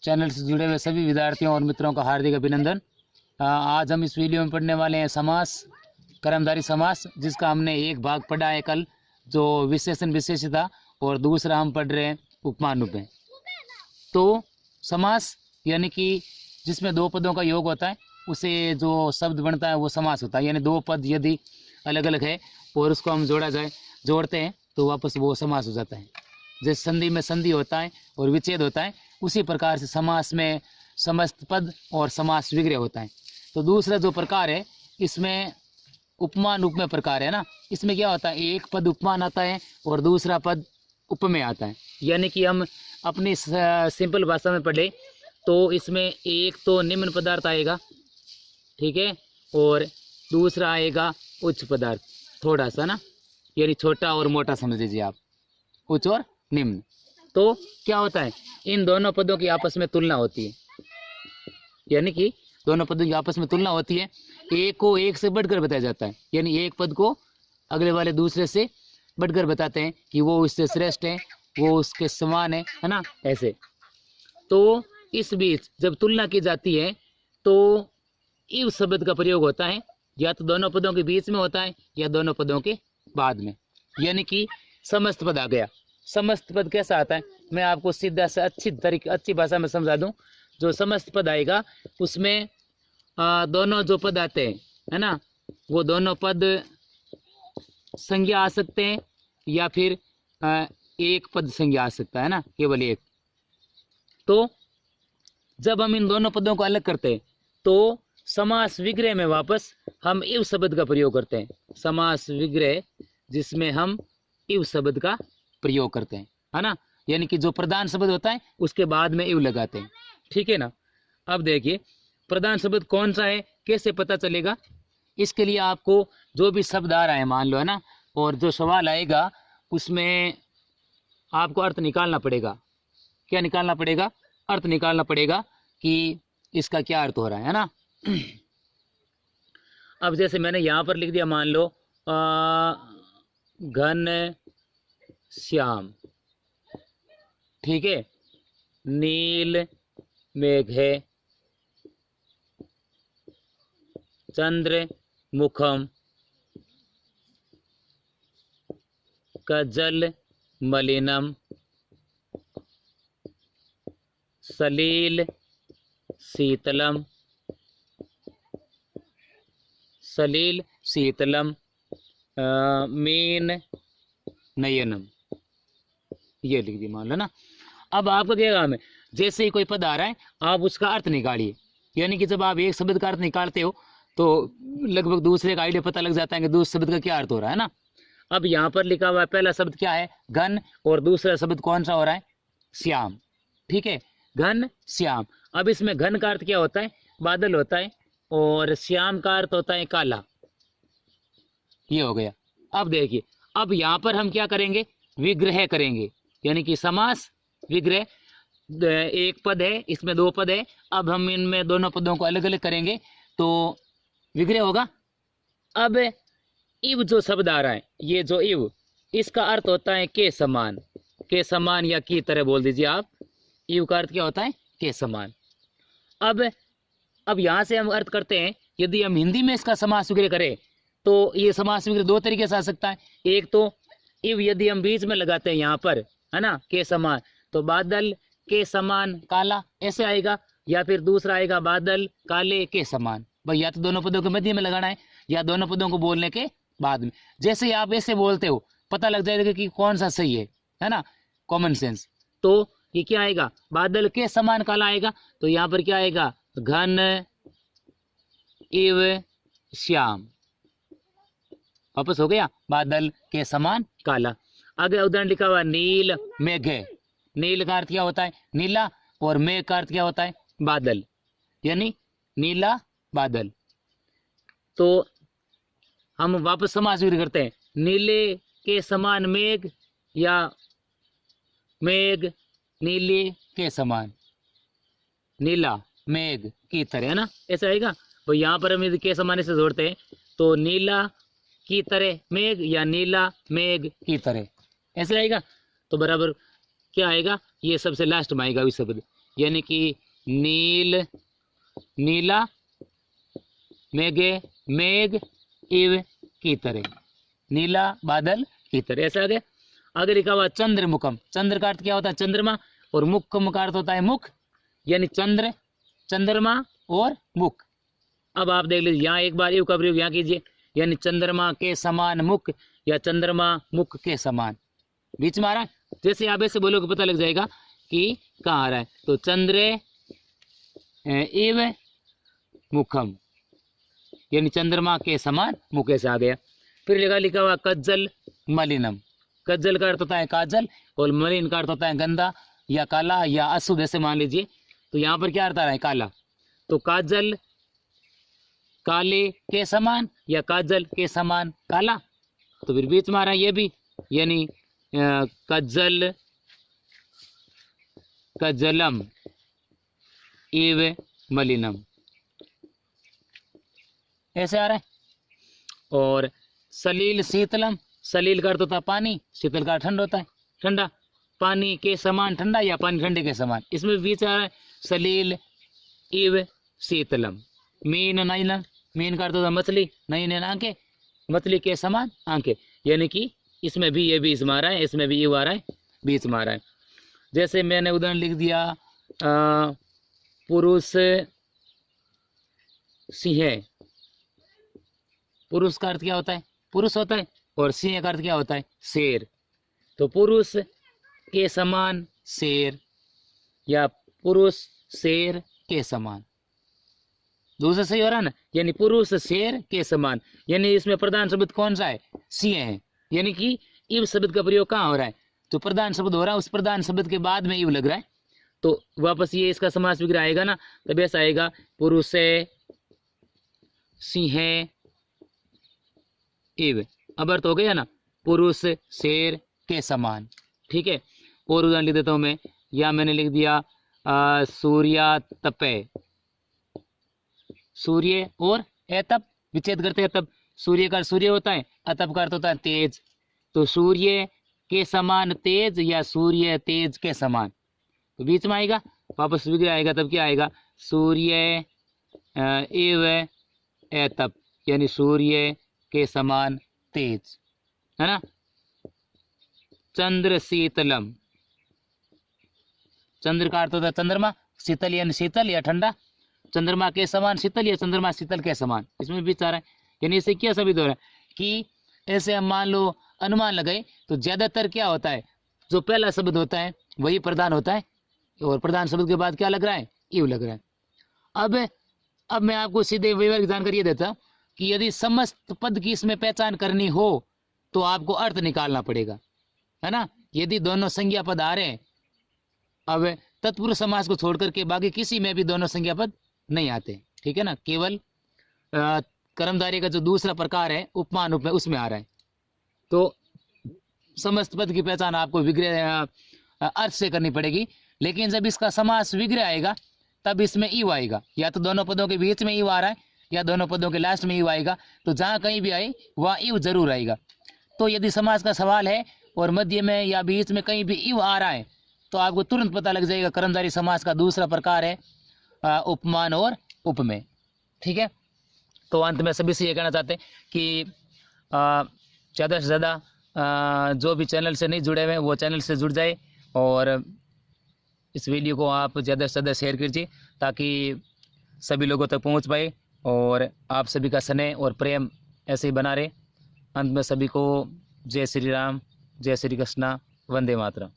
Channel से जुड़े हुए सभी विद्यार्थियों और मित्रों का हार्दिक अभिनंदन। आज हम इस वीडियो में पढ़ने वाले हैं समास, कर्मधारय समास, जिसका हमने एक भाग पढ़ा है कल, जो विशेषण विशेषता, और दूसरा हम पढ़ रहे हैं उपमान रूप। तो समास यानी कि जिसमें दो पदों का योग होता है, उसे जो शब्द बनता है वो समास होता है। यानी दो पद यदि अलग अलग है और उसको हम जोड़ते हैं तो वापस वो समास हो जाता है। जैसे संधि में संधि होता है और विच्छेद होता है, उसी प्रकार से समास में समस्त पद और समास विग्रह होता है। तो दूसरा जो प्रकार है, इसमें उपमान उपमेय प्रकार है ना। इसमें क्या होता है, एक पद उपमान आता है और दूसरा पद उपमेय आता है। यानी कि हम अपनी सिंपल भाषा में पढ़े तो इसमें एक तो निम्न पदार्थ आएगा, ठीक है, और दूसरा आएगा उच्च पदार्थ, थोड़ा सा ना, यानी छोटा और मोटा समझ लीजिए आप, उच्च और निम्न। तो क्या होता है, इन दोनों पदों की आपस में तुलना होती है। यानी कि दोनों पदों की आपस में तुलना होती है, एक को एक से बढ़कर बताया जाता है। यानी एक पद को अगले वाले दूसरे से बढ़कर बताते हैं कि वो उससे श्रेष्ठ है, वो उसके समान है ना, ऐसे। तो इस बीच जब तुलना की जाती है तो इव शब्द का प्रयोग होता है, या तो दोनों पदों के बीच में होता है या दोनों पदों के बाद में। यानी कि समस्त पद आ गया। समस्त पद कैसा आता है, मैं आपको सीधा से अच्छी भाषा में समझा दूं। जो समस्त पद आएगा उसमें दोनों जो पद आते हैं, है ना, वो दोनों पद संज्ञा आ सकते हैं या फिर एक पद संज्ञा आ सकता है ना, केवल एक। तो जब हम इन दोनों पदों को अलग करते हैं तो समास विग्रह में वापस हम इव शब्द का प्रयोग करते हैं। समास विग्रह जिसमें हम इव शब्द का प्रयोग करते हैं, है ना। यानी कि जो प्रधान शब्द होता है उसके बाद में इव लगाते हैं, ठीक है ना। अब देखिए प्रधान शब्द कौन सा है, कैसे पता चलेगा। इसके लिए आपको जो भी शब्द आ रहा है मान लो, है ना, और जो सवाल आएगा उसमें आपको अर्थ निकालना पड़ेगा। क्या निकालना पड़ेगा, अर्थ निकालना पड़ेगा कि इसका क्या अर्थ हो रहा है ना। अब जैसे मैंने यहाँ पर लिख दिया, मान लो घन श्याम, ठीक है, नील मेघे, चंद्र मुखम, कजल मलिनम, सलील शीतलम, सलील शीतलम, मीन नयनम, ये लिख दी मान लो ना। अब आपका क्या काम है, जैसे ही कोई पद आ रहा है आप उसका अर्थ निकालिए। यानी कि जब आप एक शब्द का अर्थ निकालते हो तो लगभग दूसरे का आइडिया पता लग जाता है कि दूसरे शब्द का क्या अर्थ हो रहा है ना। अब यहाँ पर लिखा हुआ है पहला शब्द क्या है, घन, और दूसरा शब्द कौन सा हो रहा है, श्याम, ठीक है, घन श्याम। अब इसमें घन का अर्थ क्या होता है, बादल होता है, और श्याम का अर्थ होता है काला। ये हो गया। अब देखिए, अब यहाँ पर हम क्या करेंगे, विग्रह करेंगे। यानी कि समास विग्रह, एक पद है, इसमें दो पद है, अब हम इनमें दोनों पदों को अलग अलग करेंगे तो विग्रह होगा। अब इव जो शब्द आ रहा है, ये जो इव, इसका अर्थ होता है के समान, के समान या की तरह बोल दीजिए आप। इव का अर्थ क्या होता है, के समान। अब यहाँ से हम अर्थ करते हैं, यदि हम हिंदी में इसका समास विग्रह करें तो ये समास विग्रह दो तरीके से आ सकता है। एक तो इव यदि हम बीच में लगाते हैं यहाँ पर, है ना, के समान, तो बादल के समान काला, ऐसे आएगा। या फिर दूसरा आएगा बादल काले के समान। भाई या तो दोनों पदों के मध्य में लगाना है या दोनों पदों को बोलने के बाद में। जैसे ही आप ऐसे बोलते हो पता लग जाएगा कि कौन सा सही है ना, कॉमन सेंस। तो ये क्या आएगा, बादल के समान काला आएगा। तो यहाँ पर क्या आएगा, घन इव श्याम, वापस हो गया, बादल के समान काला। आगे उदाहरण लिखा हुआ नील मेघे। नील का अर्थ क्या होता है, नीला, और मेघ का अर्थ क्या होता है, बादल, यानी नीला बादल। तो हम वापस समास विग्रह करते हैं, नीले के समान मेघ, या मेघ नीले के समान, नीला मेघ की तरह, है ना, ऐसा आएगा। तो यहाँ पर हम यदि के समान से जोड़ते हैं तो नीला की तरह मेघ या नीला मेघ की तरह, ऐसे आएगा। तो बराबर क्या आएगा, ये सबसे लास्ट में आएगा शब्द, यानी कि नील, नीला, मेघे, मेघ, इव, की तरह, नीला बादल की तरह। ऐसा आगे आगे लिखा हुआ चंद्रमुखम। चंद्र का अर्थ क्या होता है? चंद्रमा। और मुखम का अर्थ होता है मुख, यानी चंद्र, चंद्रमा और मुख। अब आप देख लीजिए, यहाँ एक बार इव का प्रयोग यहाँ कीजिए, यानी चंद्रमा के समान मुख या चंद्रमा मुख के समान। बीच में आ रहा है, जैसे आप ऐसे बोलोगे पता लग जाएगा कि कहाँ आ रहा है। तो चंद्रे इव मुखम, यानी चंद्रमा के समान मुख ऐसे आ गया। फिर लिखा हुआ कज्जल मलिनम। कज्जल का अर्थ होता है काजल और मलिन का अर्थ होता है गंदा या काला या अशुद्ध, ऐसे मान लीजिए। तो यहाँ पर क्या अर्थ आ रहा है? काला। तो काजल काले के समान या काजल के समान काला। तो फिर बीच में आ रहा है ये भी, यानी कज्जल, कज्जलम इव मलिनम, ऐसे आ रहा है। और सलील शीतलम। सलील का अर्थ होता है पानी, शीतल का ठंड होता है ठंडा। पानी के समान ठंडा या पानी ठंडे के समान, इसमें बीच आ रहा है सलील इव शीतलम। मीन नयनम। मीन का अर्थ होता है मछली, नयन आंखें, मछली के समान आंखें, यानी कि इसमें भी ये बीच में आ रहा है, इसमें भी इव आ रहा है, बीच में आ रहा है। जैसे मैंने उदाहरण लिख दिया पुरुष सिंह। पुरुष का अर्थ क्या होता है? पुरुष होता है। और सिंह का अर्थ क्या होता है? शेर। तो पुरुष के समान शेर या पुरुष शेर के समान, दूसरा सही हो रहा है ना, यानी पुरुष शेर के समान। यानी इसमें प्रधान शब्द कौन सा है? सिंह है। यानी कि इव शब्द का प्रयोग कहाँ हो रहा है? जो प्रधान शब्द हो रहा है उस प्रधान शब्द के बाद में इव लग रहा है, तो वापस ये इसका समास विग्रह आएगा ना, तब ऐसा आएगा पुरुष सिंह इव। अब अर्थ हो गया ना, पुरुष शेर के समान। ठीक है, और उदाहरण लिख देता हूं मैं। या मैंने लिख दिया सूर्या तपे। सूर्य और एतप विच्छेद करते हैं, तब सूर्य का सूर्य होता है, अतप का अर्थ होता है तेज। तो सूर्य के समान तेज या सूर्य तेज के समान, तो बीच में आएगा, वापस विग्रह आएगा, तब क्या आएगा? सूर्य इव एतप, यानी सूर्य के समान तेज, है ना। चंद्र शीतलम। चंद्र का अर्थ होता है चंद्रमा, शीतल यानी शीतल या ठंडा, चंद्रमा के समान शीतल या चंद्रमा शीतल के समान, इसमें भी चाह रहा है। यानी इससे क्या साबित हो रहा है कि ऐसे हम मान लो अनुमान लगाए तो ज्यादातर क्या होता है, जो पहला शब्द होता है वही प्रधान होता है, और प्रधान शब्द के बाद क्या लग रहा है? इव लग रहा है। अब मैं आपको सीधे व्यवहारिक जानकारी देता हूँ कि यदि समस्त पद की इसमें पहचान करनी हो तो आपको अर्थ निकालना पड़ेगा, है ना। यदि दोनों संज्ञा पद आ रहे हैं, अब तत्पुरुष समास को छोड़ करके बाकी किसी में भी दोनों संज्ञा पद नहीं आते, ठीक है ना। केवल कर्मधारय का जो दूसरा प्रकार है उपमान उपमेय, उसमें आ रहा है। तो समस्त पद की पहचान आपको विग्रह अर्थ से करनी पड़ेगी, लेकिन जब इसका समास विग्रह आएगा तब इसमें इव आएगा। या तो दोनों पदों के बीच में इव आ रहा है या दोनों पदों के लास्ट में इव आएगा, तो जहाँ कहीं भी आए वहाँ इव जरूर आएगा। तो यदि समास का सवाल है और मध्य में या बीच में कहीं भी इव आ रहा है तो आपको तुरंत पता लग जाएगा कर्मधारय समास का दूसरा प्रकार है उपमान और उपमेय, ठीक है। तो अंत में सभी से ये कहना चाहते हैं कि ज़्यादा से ज़्यादा जो भी चैनल से नहीं जुड़े हुए वो चैनल से जुड़ जाए, और इस वीडियो को आप ज़्यादा से ज़्यादा शेयर कीजिए ताकि सभी लोगों तक पहुंच पाए और आप सभी का स्नेह और प्रेम ऐसे ही बना रहे। अंत में सभी को जय श्री राम, जय श्री कृष्णा, वंदे मातरम।